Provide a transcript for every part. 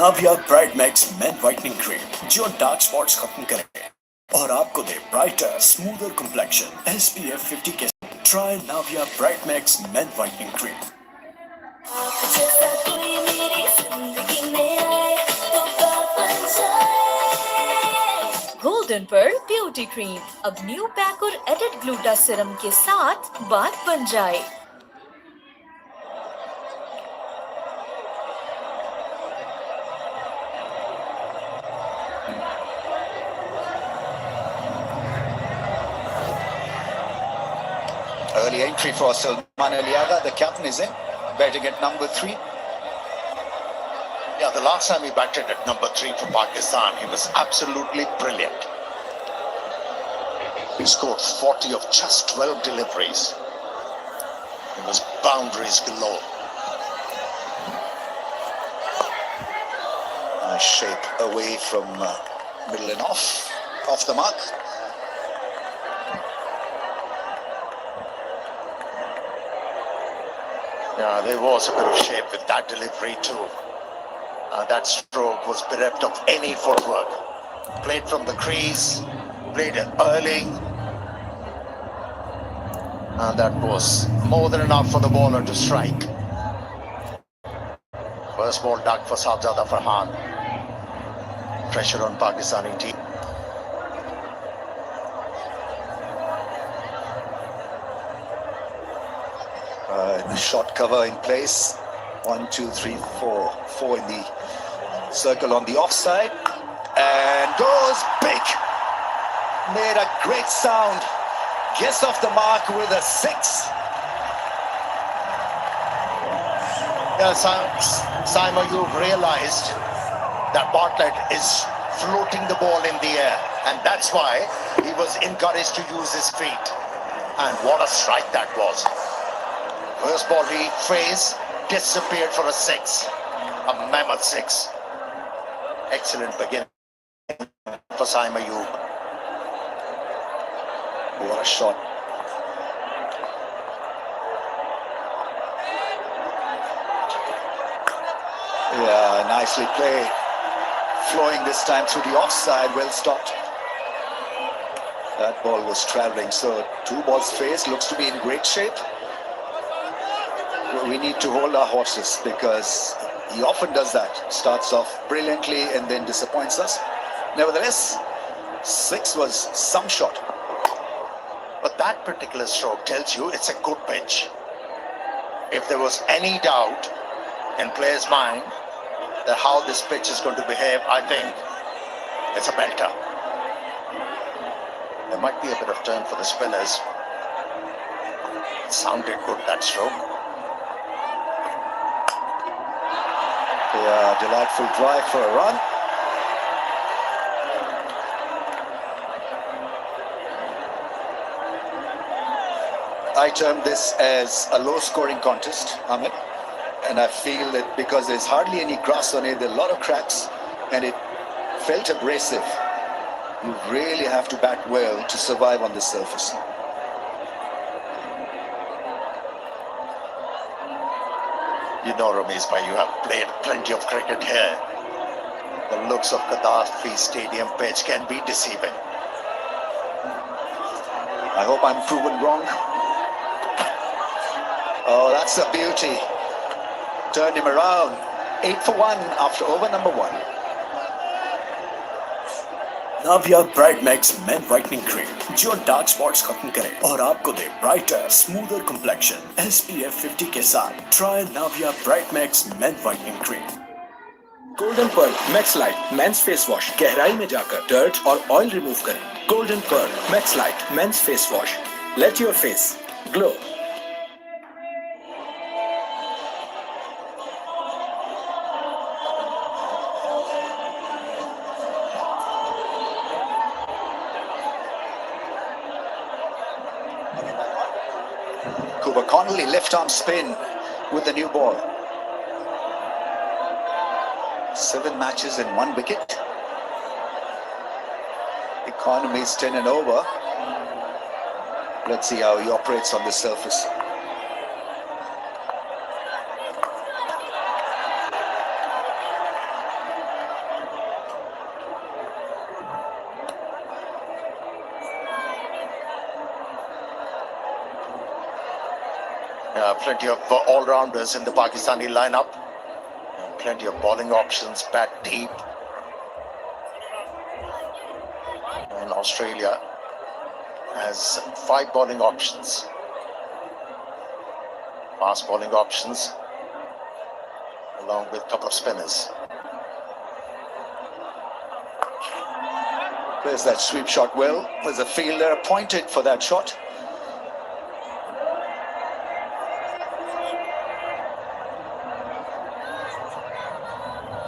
नाविया bright max men whitening cream जो dark spots खत्म करे और आपको दे ब्राइटर स्मूदर कॉम्प्लेक्शन SPF 50 के साथ। Try Navia bright max men whitening cream. Golden Perl beauty cream अब न्यू पैक और एडेड ग्लूटा सीरम के साथ बात बन जाए। Early entry for Salman Aliaga. The captain is in. Batting at number 3. Yeah, the last time he batted at number 3 for Pakistan, he was absolutely brilliant. He scored 40 of just 12 deliveries. It was boundaries galore. Nice shape away from middle and off the mark. Yeah, there was a bit of shape with that delivery too. That stroke was bereft of any footwork. Played from the crease, played it early. That was more than enough for the bowler to strike. First ball dug for Sahibzada Farhan. Pressure on Pakistani team. Shot cover in place. 1, 2, 3, 4. 4 in the circle on the offside. And goes big. Made a great sound. Gets off the mark with a 6. Yeah, Simon, you've realized that Bartlett is floating the ball in the air. And that's why he was encouraged to use his feet. And what a strike that was. First ball he faced, disappeared for a 6. A mammoth 6. Excellent beginning for Simon Ayub. What a shot. Yeah, nicely played. Flowing this time through the offside, well stopped. That ball was traveling, so 2 balls faced, looks to be in great shape. We need to hold our horses because he often does that. Starts off brilliantly and then disappoints us. Nevertheless, 6 was some shot. But that particular stroke tells you it's a good pitch. If there was any doubt in players' mind that how this pitch is going to behave, I think it's a belter. There might be a bit of turn for the spinners. It sounded good, that stroke. Yeah, delightful drive for a run. I term this as a low-scoring contest, Amit. And I feel that because there's hardly any grass on it, there are a lot of cracks, and it felt abrasive. You really have to bat well to survive on this surface. You know, Ramesh, you have played plenty of cricket here. The looks of Gaddafi Stadium pitch can be deceiving. I hope I'm proven wrong. Oh, that's a beauty. Turned him around. 8 for 1 after over number 1. Navia bright max men whitening cream जो dark spots खत्म करे और आपको दे brighter smoother complexion SPF 50 के साथ। Try Navia bright max men whitening cream. Golden Perl max light men's face wash गहराई में जाकर डर्ट और ऑयल रिमूव करें। Golden pearl max light men's face wash, let your face glow. Connolly left arm spin with the new ball. 7 matches in 1 wicket. Economy is 10 and over. Let's see how he operates on this surface. Plenty of all-rounders in the Pakistani lineup. Plenty of bowling options, bat deep. And Australia has 5 bowling options. Fast bowling options, along with a couple of spinners. Plays that sweep shot well. There's a fielder appointed for that shot.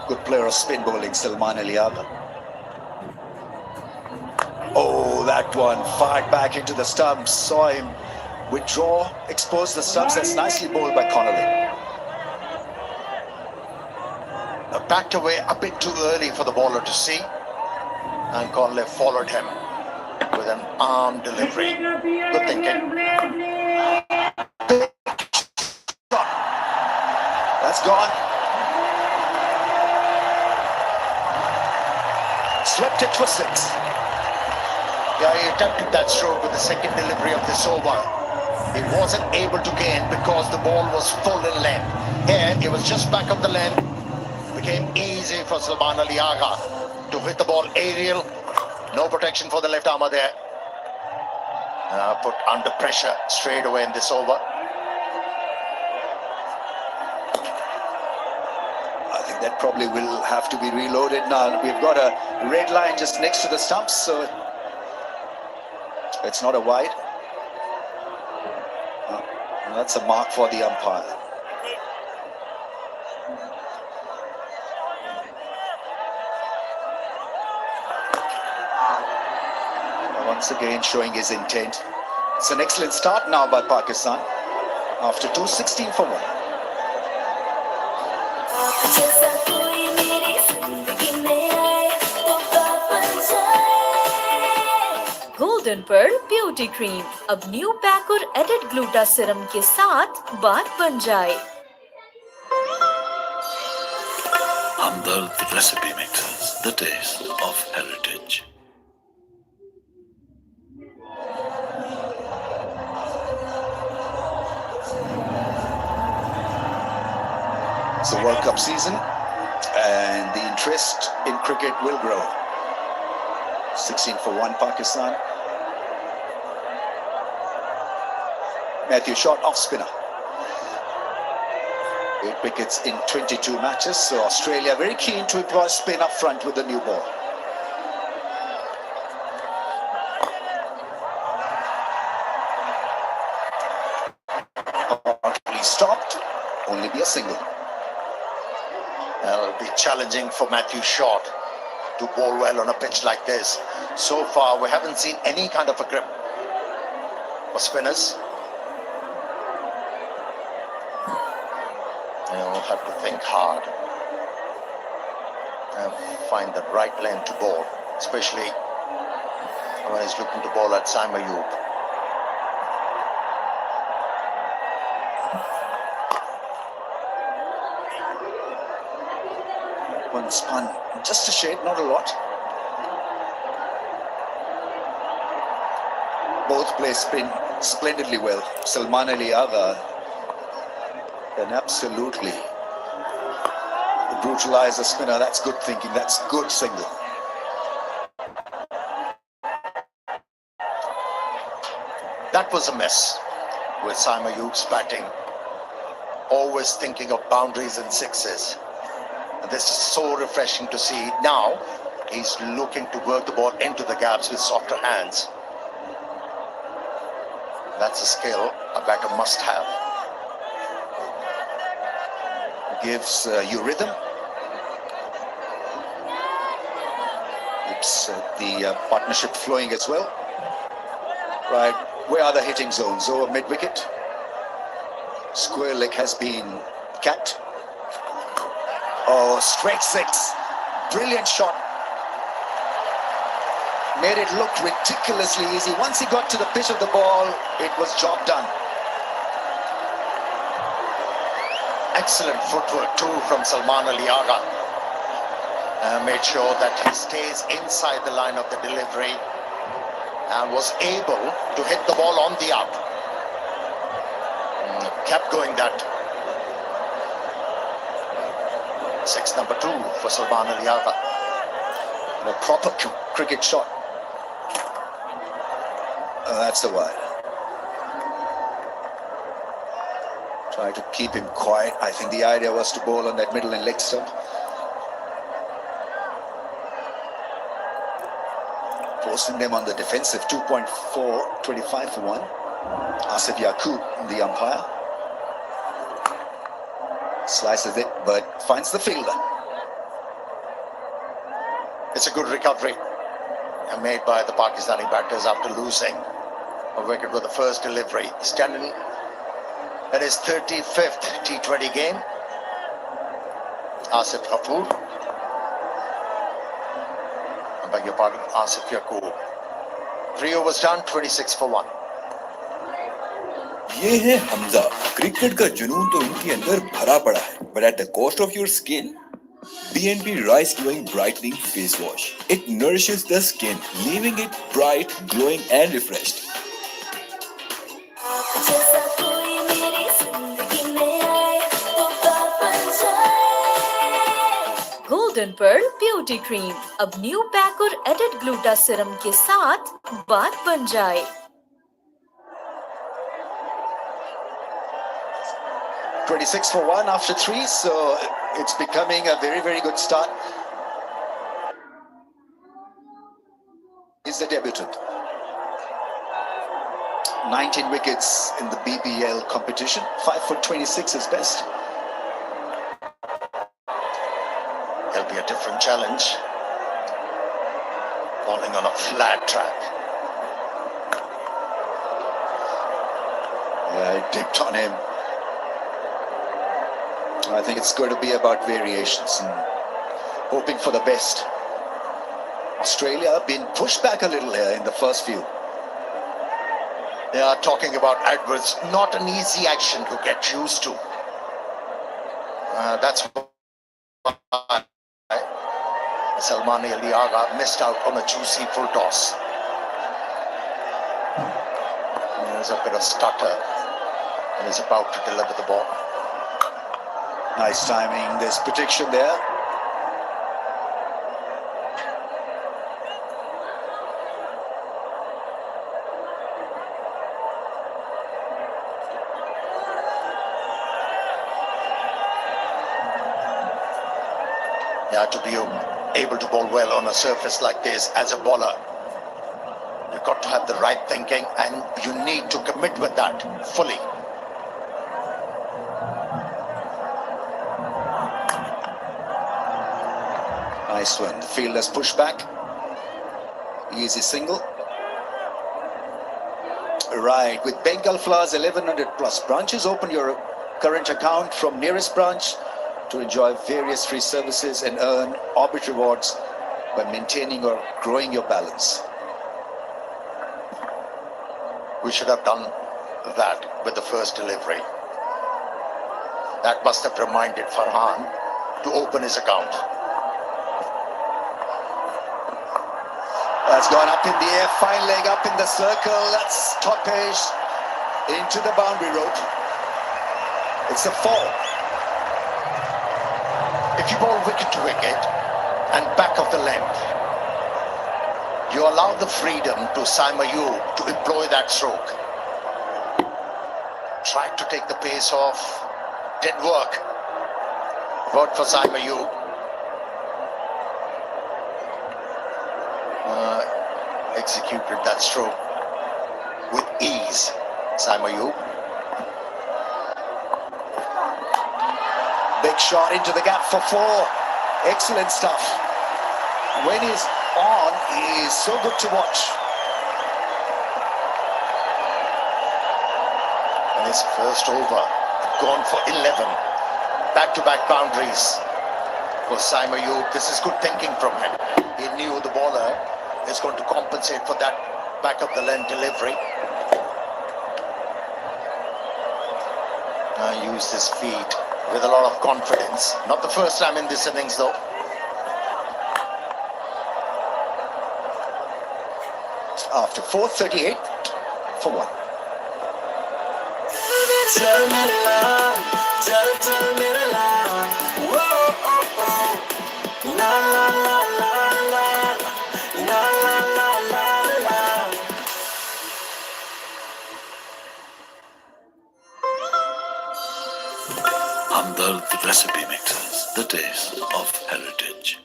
Good player of spin bowling, Salman Ali Agha. Oh, that one fired back into the stumps. Saw him withdraw, expose the stumps. That's nicely bowled by Connolly. Backed away a bit too early for the bowler to see, and Connolly followed him with an arm delivery. Good thinking. That's gone. Swept it for 6. Yeah, he attempted that stroke with the second delivery of this over. He wasn't able to gain because the ball was full in length. Here, it was just back of the length. Became easy for Salman Ali Agha to hit the ball aerial. No protection for the left armour there. Put under pressure straight away in this over. I think that probably will have to be reloaded now. We've got a red line just next to the stumps, so it's not a wide. That's a mark for the umpire. Once again showing his intent. It's an excellent start now by Pakistan after 216 for 1. Golden Perl beauty cream अब new pack और added gluta serum के साथ बात बन जाए। Hamdard Recipe Mixes, the taste of heritage. It's a World Cup season and the interest in cricket will grow. 16 for 1 Pakistan. Matthew shot off spinner. 8 wickets in 22 matches, so Australia very keen to employ spin up front with the new ball. Partly stopped, only be a single. It'll be challenging for Matthew Short to bowl well on a pitch like this. So far, we haven't seen any kind of a grip for spinners. They'll have to think hard and find the right lane to bowl, especially when he's looking to bowl at Saim Ayub. One spun just a shade, not a lot. Both play spin splendidly well. Salman Ali Agha can absolutely brutalize a spinner. That's good thinking. That's good single. That was a miss with Saim Ayub's batting. Always thinking of boundaries and sixes. And this is so refreshing to see. Now he's looking to work the ball into the gaps with softer hands. That's a skill a batter must have. Gives you rhythm. Keeps the partnership flowing as well. Right, where are the hitting zones? Over mid-wicket. Square leg has been capped. Oh, straight 6. Brilliant shot. Made it look ridiculously easy. Once he got to the pitch of the ball, it was job done. Excellent footwork too from Salman Ali Agha. Made sure that he stays inside the line of the delivery and was able to hit the ball on the up. kept going that. 6 number 2 for Salman Ali Agha. A proper cricket shot. That's the wide. Try to keep him quiet. I think the idea was to bowl on that middle and leg stump. Forcing them on the defensive. 2.4, 25 for 1. Asif Yaqub, the umpire. Slices it, but finds the fielder. It's a good recovery made by the Pakistani batters after losing a wicket with the first delivery. Standing at his 35th T20 game. Asif Kapoor. I beg your pardon, Asif Yaqub. 3 overs done, 26 for 1. ये है Hamza. Cricket का जुनून तो इनके अंदर भरा पड़ा है, but at the cost of your skin. BNP Rice Glowing Brightening Face Wash. It nourishes the skin, leaving it bright, glowing and refreshed. Golden Pearl Beauty Cream अब न्यू पैक और एडेड ग्लूटा सिरम के साथ बात बन जाए। 26 for 1 after 3, so it's becoming a very, very good start. He's the debutant. 19 wickets in the BBL competition. 5 for 26 is best. There'll be a different challenge. Bowling on a flat track. Yeah, it dipped on him. I think it's going to be about variations and hoping for the best. Australia been pushed back a little here in the first few. They are talking about Edwards. Not an easy action to get used to. That's why Salman Ali Agha missed out on a juicy full toss. There's a bit of stutter and he's about to deliver the ball. Nice timing. There's protection there. Yeah, to be able to bowl well on a surface like this as a bowler, you've got to have the right thinking and you need to commit with that fully. Nice one. The fielder's push back. Easy single. Right. With Bengal Flowers 1100 plus branches, open your current account from nearest branch to enjoy various free services and earn Orbit rewards by maintaining or growing your balance. We should have done that with the first delivery. That must have reminded Farhan to open his account. That's gone up in the air, fine leg up in the circle. That's toppage into the boundary rope. It's a 4. If you bowl wicket to wicket and back of the length, you allow the freedom to Saima Ayub to employ that stroke. Tried to take the pace off, didn't work. Worked for Saima Ayub. Executed that stroke with ease, Saima Ayub. Big shot into the gap for 4. Excellent stuff. When he's on, he is so good to watch. And his first over, gone for 11. Back-to-back boundaries for Saima Ayub. This is good thinking from him. He knew the bowler is going to compensate for that back of the length delivery. Used his feet with a lot of confidence. Not the first time in this innings though. After 4, 38 for 1. चल मेरे लाल, चल चल मेरे लाल, वो ओ ओ, ला ला ला ला ला, ला ला ला ला ला. Hamdard recipe mixes the taste of heritage.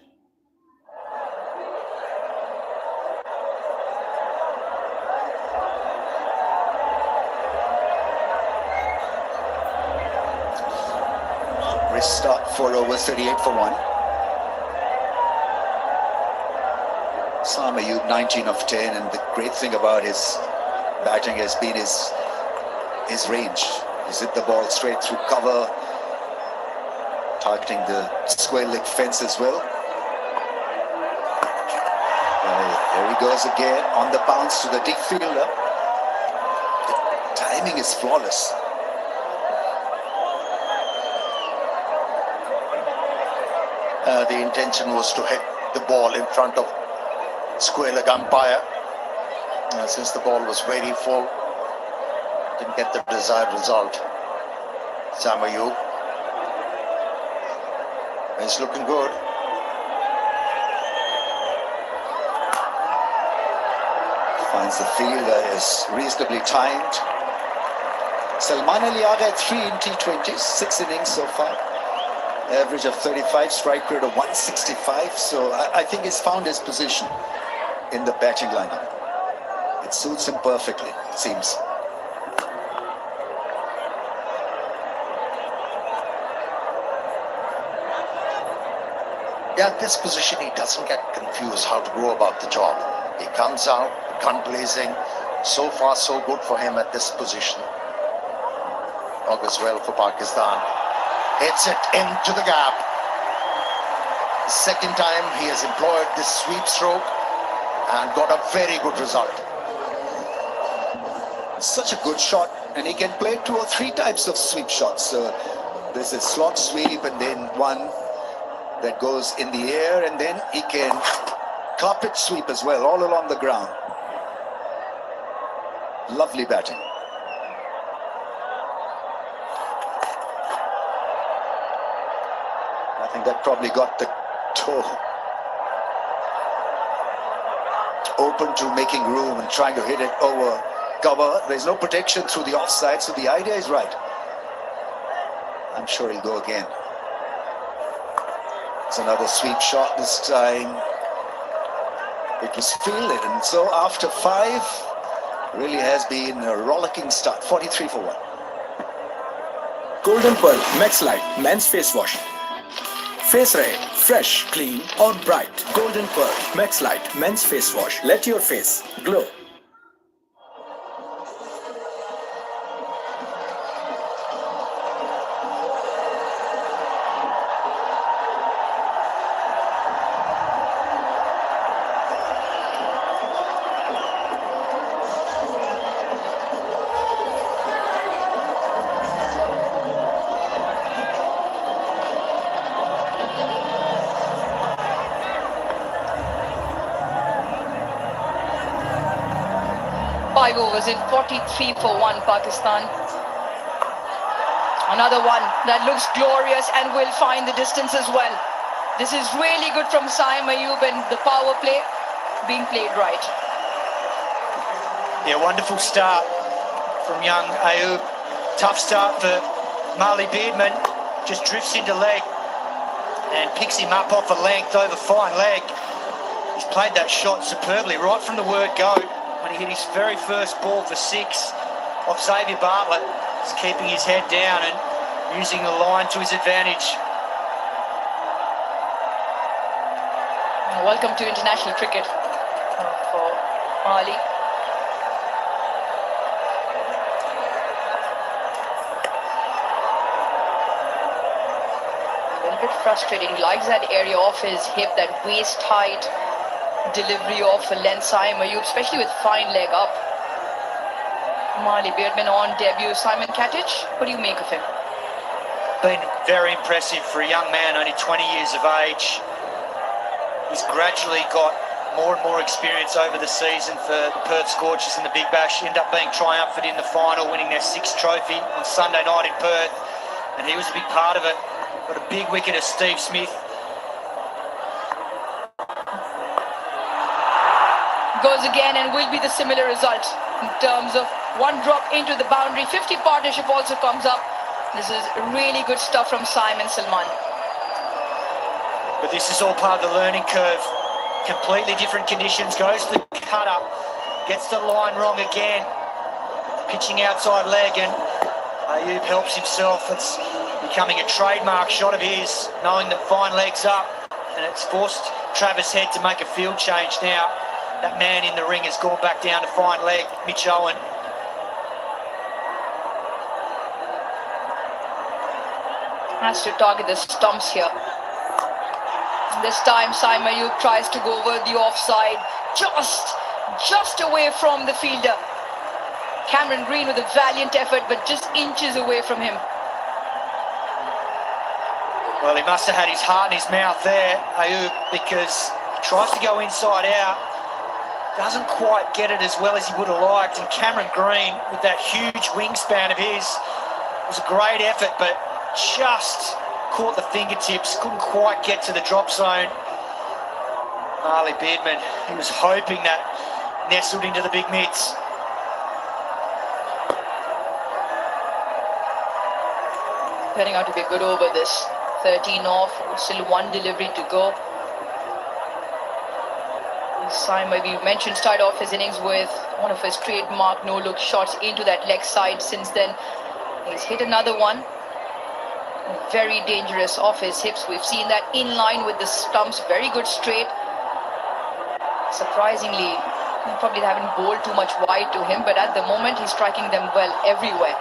Start 4 overs, 38 for 1. Sam Ayub 19 of 10, and the great thing about his batting has been his range. He's hit the ball straight through cover, targeting the square leg fence as well. There he goes again on the bounce to the deep fielder. The timing is flawless. The intention was to hit the ball in front of square leg umpire. Since the ball was very full, didn't get the desired result. Sam Ayub is looking good. Finds the fielder is reasonably timed. Salman Ali Aga 3 in T20s, 6 innings so far. Average of 35, strike rate of 165. So I think he's found his position in the batting lineup. It suits him perfectly, it seems. Yeah, at this position, he doesn't get confused how to go about the job. He comes out, gun blazing. So far, so good for him at this position. Augurs well for Pakistan. Hits it into the gap. Second time he has employed this sweep stroke and got a very good result. Such a good shot, and he can play 2 or 3 types of sweep shots. So there's a slot sweep, and then one that goes in the air, and then he can carpet sweep as well, all along the ground. Lovely batting. I think that probably got the toe open to making room and trying to hit it over cover. There's no protection through the offside, so the idea is right. I'm sure he'll go again. It's another sweep shot this time. It was fielded, and so after 5, really has been a rollicking start. 43 for 1. Golden Pearl Max Light Men's Face Wash. Face rahe fresh, clean और bright. Golden Pearl Max Light Men's Face Wash. Let your face glow. Five overs in 43 for 1 Pakistan. Another one that looks glorious and will find the distance as well. This is really good from Saim Ayub, and the power play being played right. Yeah, wonderful start from young Ayub. Tough start for Marley Beardman. Just drifts into leg and picks him up off a length over fine leg. He's played that shot superbly right from the word go. When he hit his very first ball for 6 off Xavier Bartlett, he's keeping his head down and using the line to his advantage. Welcome to international cricket for Mali. A little bit frustrating. He likes that area off his hip, that waist height delivery of length Saim Ayub, especially with fine leg up. Marley Beardman on debut. Simon Katic, what do you make of him? Been very impressive for a young man, only 20 years of age. He's gradually got more and more experience over the season for the Perth Scorchers in the Big Bash. End up being triumphant in the final, winning their 6th trophy on Sunday night in Perth, and he was a big part of it. Got a big wicket of Steve Smith. Goes again and will be the similar result in terms of one drop into the boundary. 50 partnership also comes up. This is really good stuff from Simon Salman. But this is all part of the learning curve. Completely different conditions. Goes to the cutter, gets the line wrong again. Pitching outside leg, and Ayub helps himself. It's becoming a trademark shot of his, knowing that fine leg's up, and it's forced Travis Head to make a field change now. That man in the ring has gone back down to fine leg, Mitch Owen. Has to target the stumps here. This time Simon Ayub tries to go over the offside, just away from the fielder. Cameron Green with a valiant effort, but just inches away from him. Well, he must have had his heart in his mouth there, Ayub, because he tries to go inside out. Doesn't quite get it as well as he would have liked. And Cameron Green, with that huge wingspan of his, was a great effort, but just caught the fingertips, couldn't quite get to the drop zone. Marley Beardman, he was hoping that nestled into the big mitts. Turning out to be a good over this. 13 off, still one delivery to go. Simon, we mentioned, started off his innings with one of his trademark no-look shots into that leg side. Since then, he's hit another one. Very dangerous off his hips. We've seen that in line with the stumps. Very good straight. Surprisingly, probably haven't bowled too much wide to him, but at the moment he's striking them well everywhere.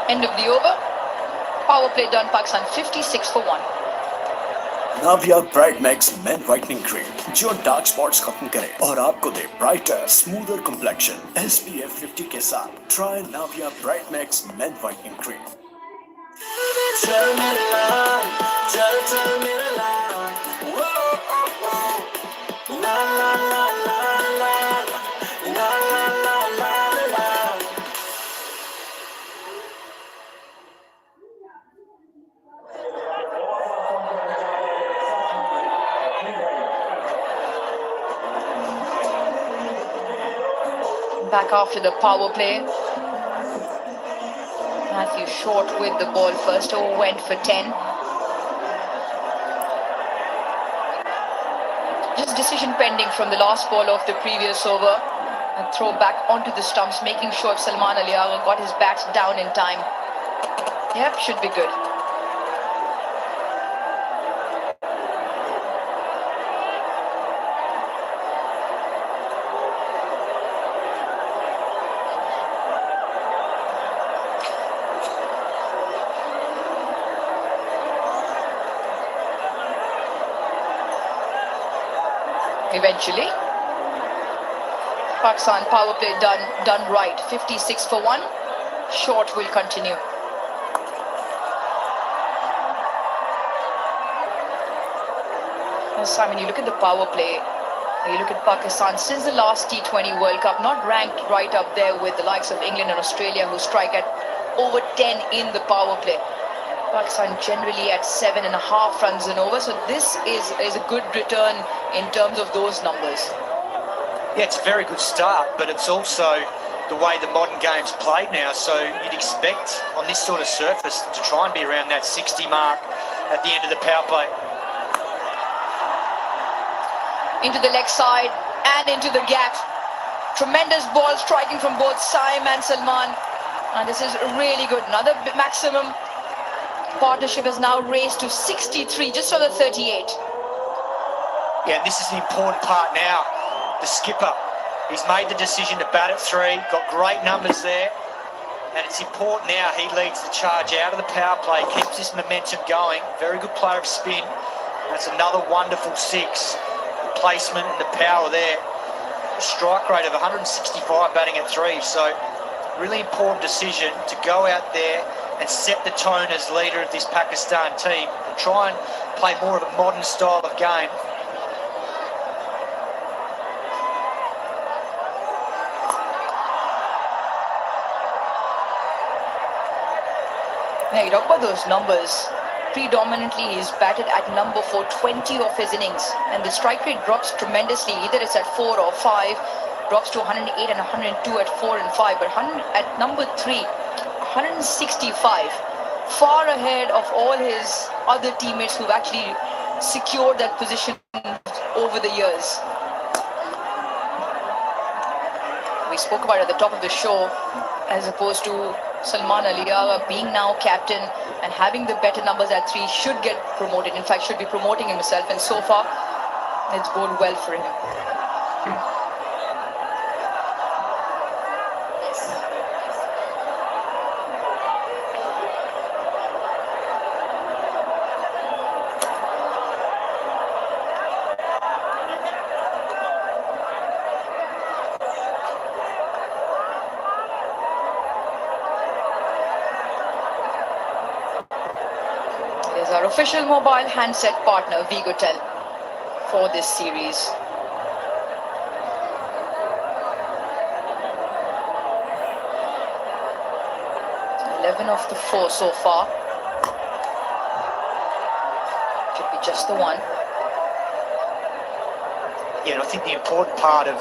End of the over. Power play done. Pakistan 56 for 1. Navia bright max men whitening cream जो dark spots खत्म करे और आपको दे brighter smoother complexion SPF 50 के साथ try Navia bright max men whitening cream. चल मेरे लाल, चल मेरे लाल, वो, ला ला ला ला ला, ला ला ला ला ला। Back after the power play. Matthew Short with the ball. First over went for 10. Just decision pending from the last ball of the previous over. And throw back onto the stumps, making sure Salman Ali Agha got his bat down in time. Yep, should be good. Eventually, Pakistan power play done right. 56 for 1. Short will continue. Now, Simon, you look at the power play. You look at Pakistan since the last T20 World Cup, not ranked right up there with the likes of England and Australia, who strike at over 10 in the power play. Pakistan generally at 7.5 runs and over, so this is a good return in terms of those numbers. Yeah, it's a very good start, but it's also the way the modern game's played now, so you'd expect on this sort of surface to try and be around that 60 mark at the end of the power play. Into the leg side and into the gap. Tremendous ball striking from both Saim and Salman, and this is really good. Another maximum. Partnership has now raised to 63, just over 38. Yeah, this is an important part now. The skipper, he's made the decision to bat at 3, got great numbers there, and it's important now he leads the charge out of the power play, keeps this momentum going. Very good player of spin. That's another wonderful 6. The placement and the power there. strike rate of 165 batting at 3. So really important decision to go out there and set the tone as leader of this Pakistan team and try and play more of a modern style of game. Yeah, you talk about those numbers. Predominantly, he's batted at number 4 20 of his innings, and the strike rate drops tremendously. Either it's at 4 or 5, drops to 108 and 102 at 4 and 5. But at number 3, 165, far ahead of all his other teammates who've actually secured that position over the years. We spoke about it at the top of the show, as opposed to Salman Ali being now captain and having the better numbers at 3 should get promoted. In fact, should be promoting himself, and so far it's gone well for him. Our official mobile handset partner, Vigotel, for this series. So 11 of the 4 so far. Should be just the one. Yeah, and I think the important part of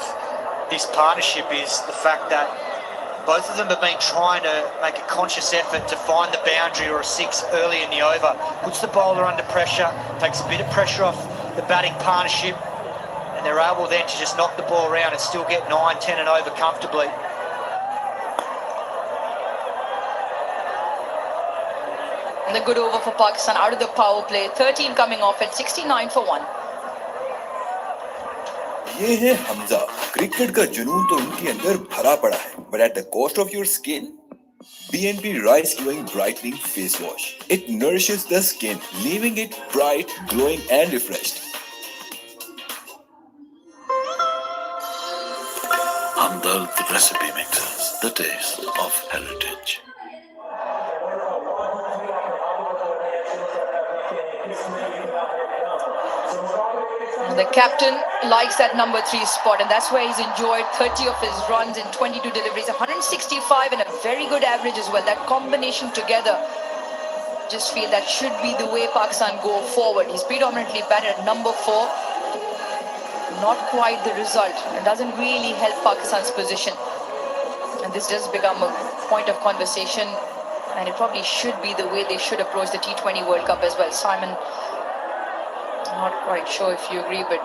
this partnership is the fact that both of them have been trying to make a conscious effort to find the boundary or a 6 early in the over. Puts the bowler under pressure, takes a bit of pressure off the batting partnership, and they're able then to just knock the ball around and still get 9, 10 and over comfortably. And the good over for Pakistan out of the power play. 13 coming off at 69 for 1. ये है Hamza. Cricket का जुनून तो उनके अंदर भरा पड़ा है, but at the cost of your skin. BNP Rice Glowing Brightening Face Wash. It nourishes the skin, leaving it bright, glowing and refreshed. Hamdard recipe mixes the taste of heritage. The captain likes that number 3 spot, and that's where he's enjoyed 30 of his runs in 22 deliveries, 165 and a very good average as well. That combination together, just feel that should be the way Pakistan go forward. He's predominantly batted at number 4. Not quite the result. It doesn't really help Pakistan's position. And this does become a point of conversation, and it probably should be the way they should approach the T20 World Cup as well. Simon, not quite sure if you agree, but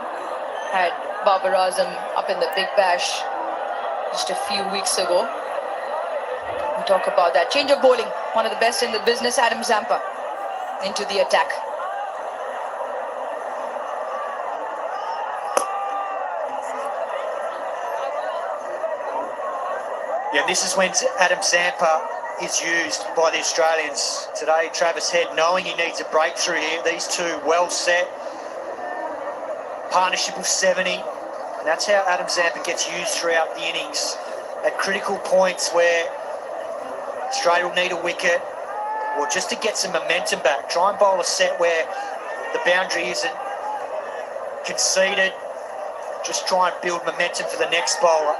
had Babar Azam up in the Big Bash just a few weeks ago. We'll talk about that. Change of bowling, one of the best in the business, Adam Zampa into the attack. Yeah, this is when Adam Zampa is used by the Australians today. Travis Head knowing he needs a breakthrough here. These two well set. Partnership of 70, and that's how Adam Zampa gets used throughout the innings at critical points where Australia will need a wicket or just to get some momentum back. Try and bowl a set where the boundary isn't conceded. Just try and build momentum for the next bowler.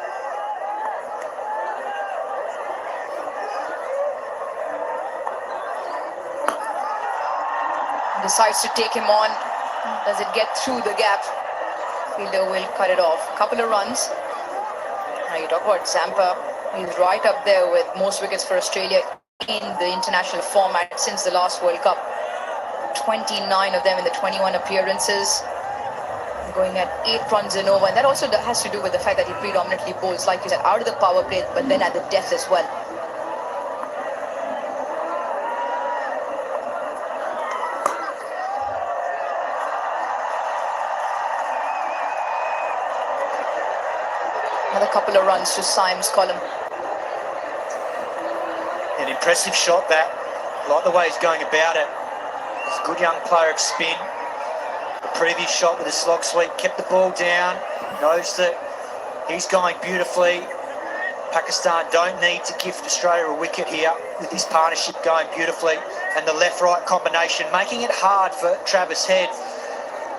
Decides to take him on. Does it get through the gap? Fielder will cut it off. Couple of runs. Now you talk about Zampa. He's right up there with most wickets for Australia in the international format since the last World Cup. 29 of them in the 21 appearances. Going at 8 runs and over. And that also has to do with the fact that he predominantly bowls, like you said, out of the power play, but then at the death as well. Another couple of runs to Symes' column. An impressive shot that. Like the way he's going about it. He's a good young player of spin. The previous shot with a slog sweep kept the ball down. Knows that He's going beautifully. Pakistan don't need to gift Australia a wicket here with this partnership going beautifully, and the left-right combination making it hard for Travis Head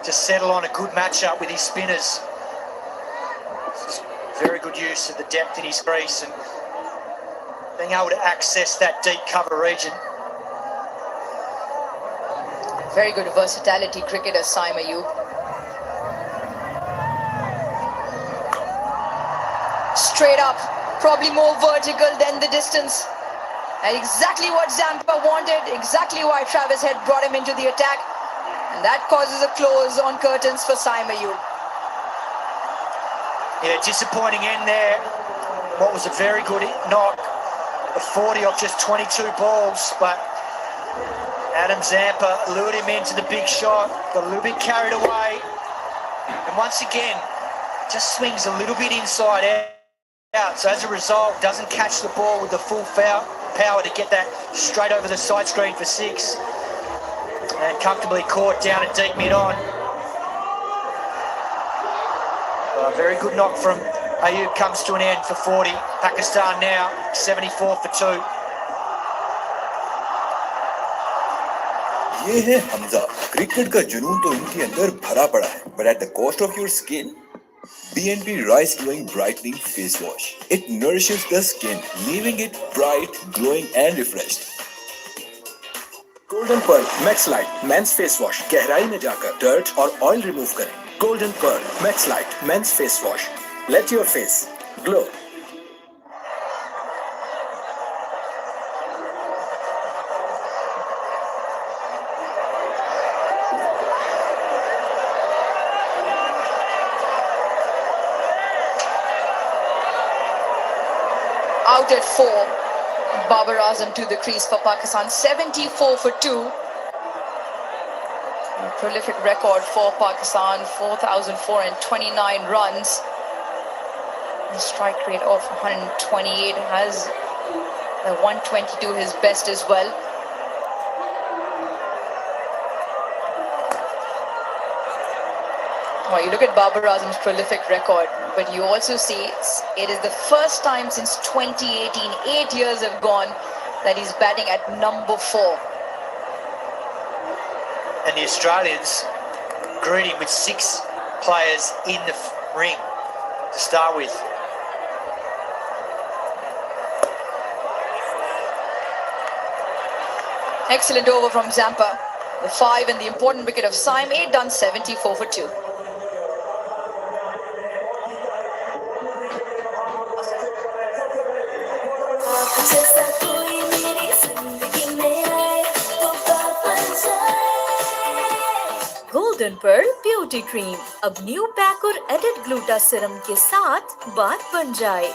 to settle on a good matchup with his spinners. Very good use of the depth in his crease and being able to access that deep cover region. Very good versatility cricketer, Saim Ayub. Straight up, probably more vertical than the distance. And exactly what Zampa wanted, exactly why Travis Head brought him into the attack. And that causes a close on curtains for Saim Ayub. Yeah, disappointing end there. What was a very good knock, a 40 off just 22 balls, but Adam Zampa lured him into the big shot, got a little bit carried away, and once again, just swings a little bit inside out. So as a result, doesn't catch the ball with the full power to get that straight over the side screen for 6, and comfortably caught down at deep mid-on. A very good knock from Ayub comes to an end for 40. Pakistan now 74 for 2. ये है Hamza. Cricket का जुनून तो इनके अंदर भरा पड़ा है, but at the cost of your skin. BNP Rice Glowing Brightening Face Wash. It nourishes the skin, leaving it bright, glowing and refreshed. Golden Perl max light men's face wash गहराई में जाकर डर्ट और oil remove करें। Golden pearl max light men's face wash, let your face glow. Out at 4. Babar Azam to the crease for Pakistan, 74 for 2. A prolific record for Pakistan, 4,429 runs. The strike rate of 128, has the 122 his best as well. Well, you look at Babar Azam's prolific record, but you also see it is the first time since 2018, 8 years have gone, that he's batting at number 4. And the Australians greeting with 6 players in the ring to start with. Excellent over from Zampa. The 5 and the important wicket of Saim, 8 done, 74 for 2. Golden Perl beauty cream अब new pack और added gluta serum के साथ बात बन जाए।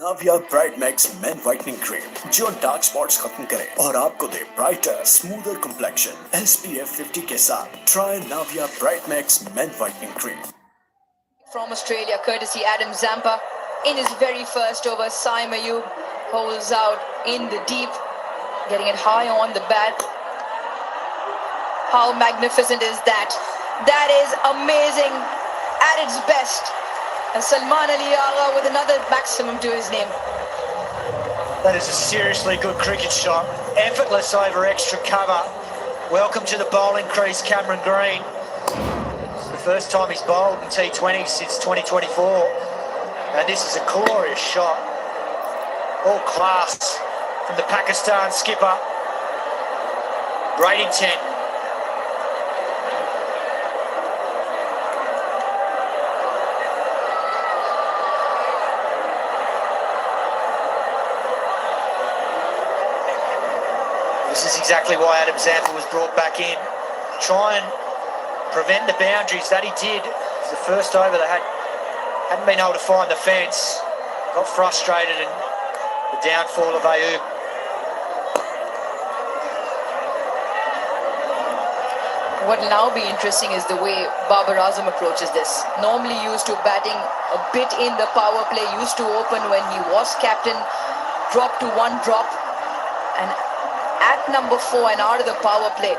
Navia bright max men whitening cream जो dark spots खत्म करे और आपको दे ब्राइटर स्मूदर कंप्लेक्शन SPF 50 के साथ। Try Navia bright max men whitening cream. From Australia, courtesy Adam Zampa. In his very first over, Saim Ayub holds out in the deep, getting it high on the bat. How magnificent is that? That is amazing at its best. And Salman Ali Agha with another maximum to his name. That is a seriously good cricket shot. Effortless over extra cover. Welcome to the bowling crease, Cameron Green. It's the first time he's bowled in T20 since 2024. And this is a glorious shot. All class from the Pakistan skipper. Great intent. This is exactly why Adam Zampa was brought back in. Try and prevent the boundaries that he did. It's the first over they hadn't been able to find the fence. Got frustrated and the downfall of Ayub. What will now be interesting is the way Babar Azam approaches this. Normally used to batting a bit in the power play, used to open when he was captain, dropped to 1 drop, and at number 4 and out of the power play.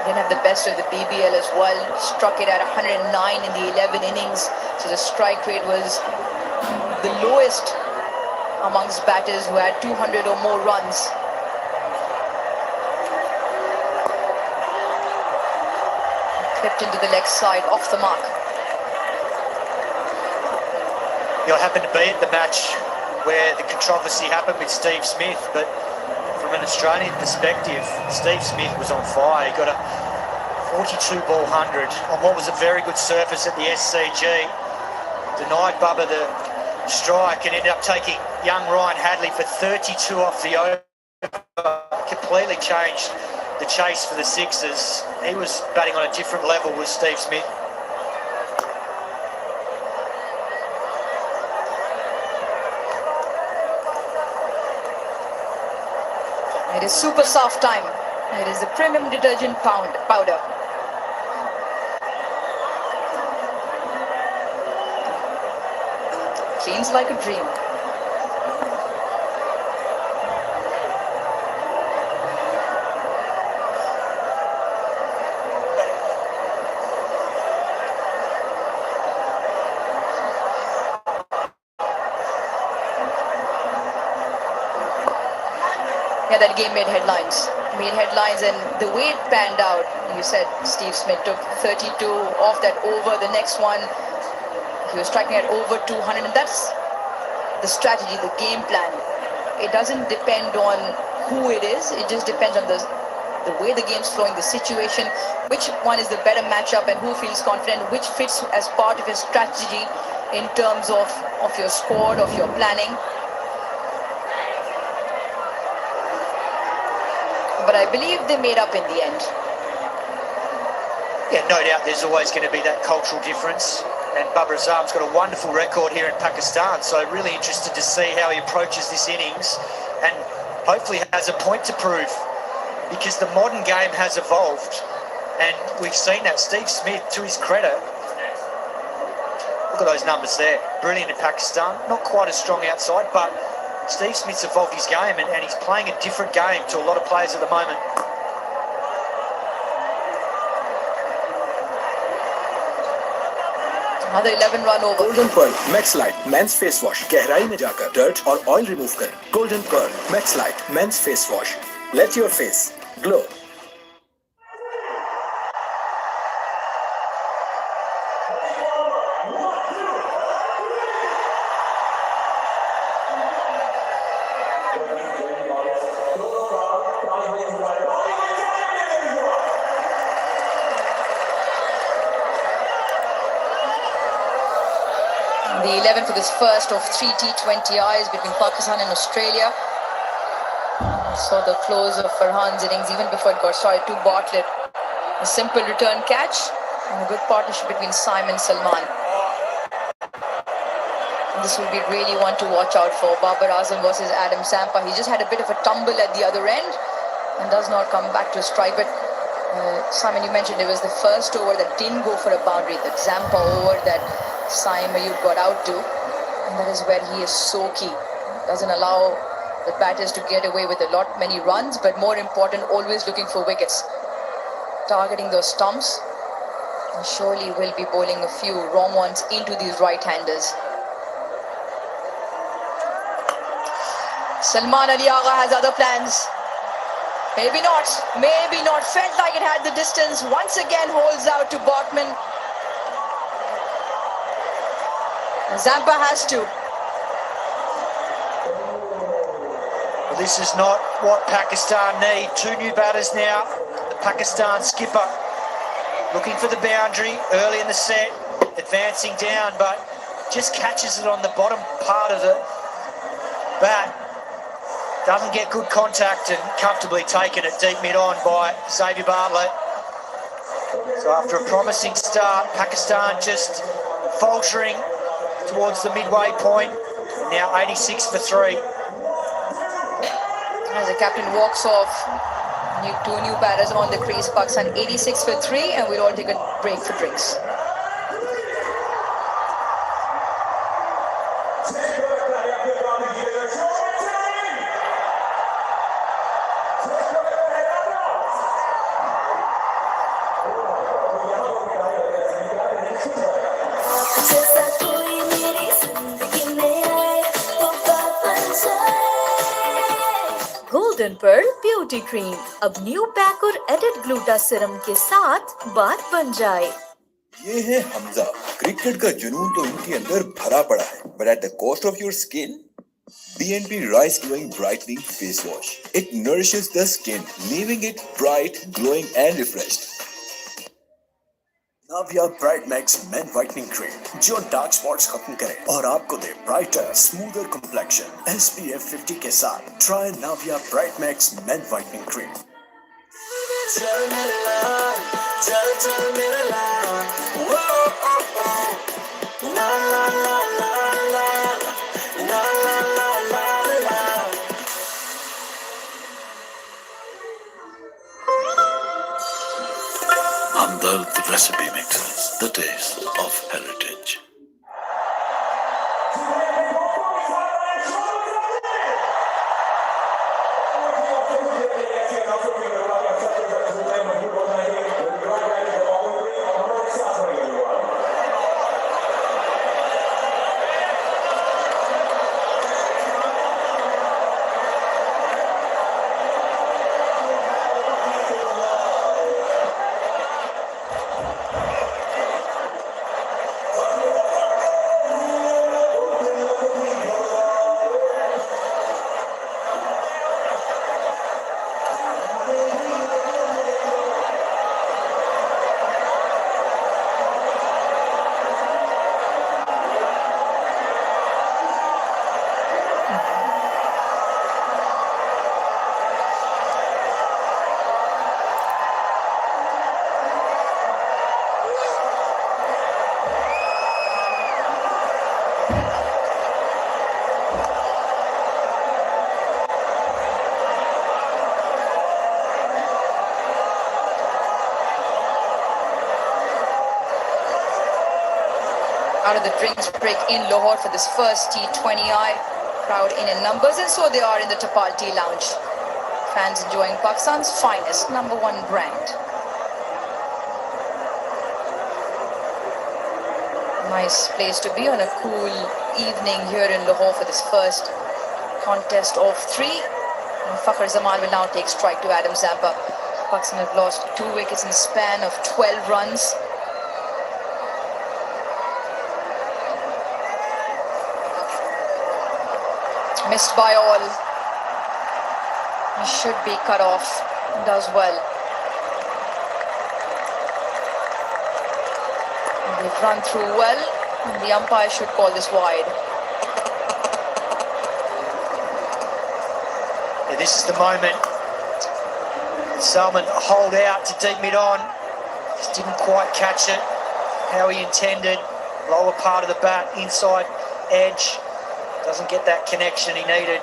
Didn't have the best of the BBL as well. Struck it at 109 in the 11 innings. So the strike rate was the lowest amongst batters who had 200 or more runs. Clipped into the leg side, off the mark. You'll happen to be at the match where the controversy happened with Steve Smith, but from an Australian perspective, Steve Smith was on fire. He got a 42 ball 100 on what was a very good surface at the SCG. Denied Bubba the strike and ended up taking young Ryan Hadley for 32 off the over. Completely changed the chase for the Sixers. He was batting on a different level with Steve Smith. It is super soft time. It is the premium detergent powder. Cleans like a dream. Yeah, that game made headlines. And the way it panned out, you said Steve Smith took 32 off that over. The next one, he was striking at over 200, and that's the strategy, the game plan. It doesn't depend on who it is. It just depends on the way the game's flowing, the situation, which one is the better matchup, and who feels confident, which fits as part of your strategy in terms of your squad, of your planning. But I believe they made up in the end. Yeah, no doubt there's always going to be that cultural difference. And Babar Azam's got a wonderful record here in Pakistan, so really interested to see how he approaches this innings and hopefully has a point to prove, because the modern game has evolved and we've seen that. Steve Smith, to his credit, look at those numbers there. Brilliant in Pakistan, not quite as strong outside, but Steve Smith's evolved his game and he's playing a different game to a lot of players at the moment. Another 11-run over. Golden Pearl Max Light Men's Face Wash गहराई में जाकर dirt और oil remove करें. Golden Pearl Max Light Men's Face Wash. Let your face glow. The 11 for this first of 3 T20Is between Pakistan and Australia. Saw the close of Farhan's innings even before it got started to Bartlett. A simple return catch and a good partnership between Simon and Salman. And this will be really one to watch out for. Babar Azam versus Adam Zampa. He just had a bit of a tumble at the other end and does not come back to a strike. But Simon, you mentioned it was the first over that didn't go for a boundary. The Zampa over that Simon you got out to, and that is where he is so key. Doesn't allow the batters to get away with many runs, but more important, always looking for wickets, targeting those stumps, and surely will be bowling a few wrong ones into these right-handers. Salman Ali Agha has other plans. Maybe not. Felt like it had the distance. Once again holds out to Botman. Zampa has to. Well, this is not what Pakistan need. Two new batters now. The Pakistan skipper looking for the boundary early in the set, advancing down, but just catches it on the bottom part of the bat. Doesn't get good contact and comfortably taken at deep mid-on by Xavier Bartlett. So after a promising start, Pakistan just faltering towards the midway point. Now 86 for 3. As the captain walks off, two new batters on the crease. Pakistan 86 for 3, and we'll all take a break for drinks. Golden Perl beauty cream अब new pack और added gluta serum के साथ बात बन जाए। ये है Hamza. Cricket का जुनून तो इनके अंदर भरा पड़ा है, but at the cost of your skin, BNP Rice Glowing Brightening Face Wash. It nourishes the skin, leaving it bright, glowing, and refreshed. Navia bright max men whitening cream जो डार्क स्पॉट्स खत्म करे और आपको दे brighter smoother complexion SPF 50 के साथ। Try Navia bright max men whitening cream. चल मेरे लाल, चल मेरे लाल, वो ला ला ला ला ला ला ला ला ला ला। Hamdard recipe mix, the taste of heritage. Out of the drinks break in Lahore for this first T20I. Crowd in numbers, and so they are in the Tapal Tea Lounge. Fans enjoying Pakistan's finest #1 brand. Nice place to be on a cool evening here in Lahore for this first contest of 3. And Fakhar Zaman will now take strike to Adam Zampa. Pakistan have lost 2 wickets in the span of 12 runs. Missed by all. He should be cut off. Does well. And they've run through well. And the umpire should call this wide. Yeah, this is the moment. Salman hold out to deep mid on. Just didn't quite catch it how he intended. Lower part of the bat, inside edge. Doesn't get that connection he needed.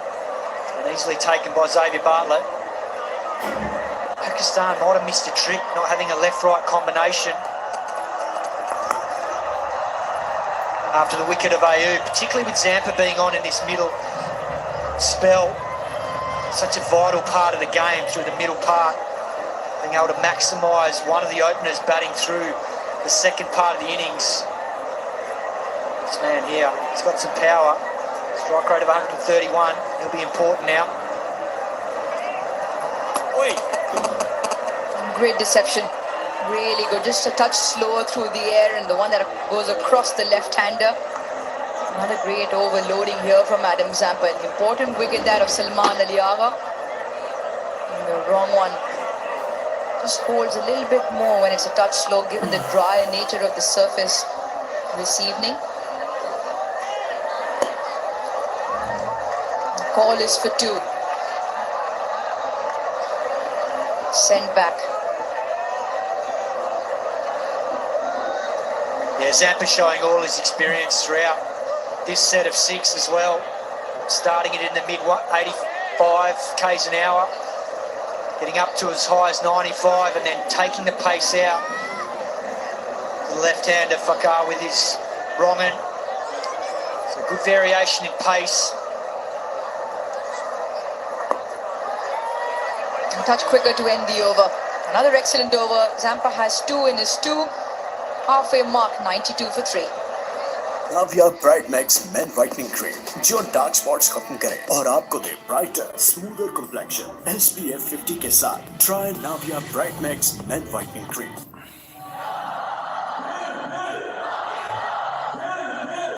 And easily taken by Xavier Bartlett. Pakistan might have missed a trick, not having a left-right combination. After the wicket of Ayub, particularly with Zampa being on in this middle spell. Such a vital part of the game through the middle part. Being able to maximise one of the openers batting through the second part of the innings. This man here, he's got some power. Strike rate of 131. He'll be important now. Great deception. Really good. Just a touch slower through the air, and the one that goes across the left-hander. Not a great overloading here from Adam Zampa. An important wicket that of Salman Ali Agha. And the wrong one just holds a little bit more when it's a touch slow, given the dry nature of the surface this evening. Call is for 2. Sent back. Yeah, Zampa showing all his experience throughout this set of 6 as well. Starting it in the mid 85 k's an hour, getting up to as high as 95, and then taking the pace out. The left-hander Fakhar with his wrong end. So good variation in pace. A touch quicker to end the over. Another excellent over. Zampa has 2 in his 2. Halfway mark, 92 for 3. Navia bright max men whitening cream जो dark spots खत्म करे और आपको दे brighter smoother complexion SPF 50 के साथ। Try Navia bright max men whitening cream.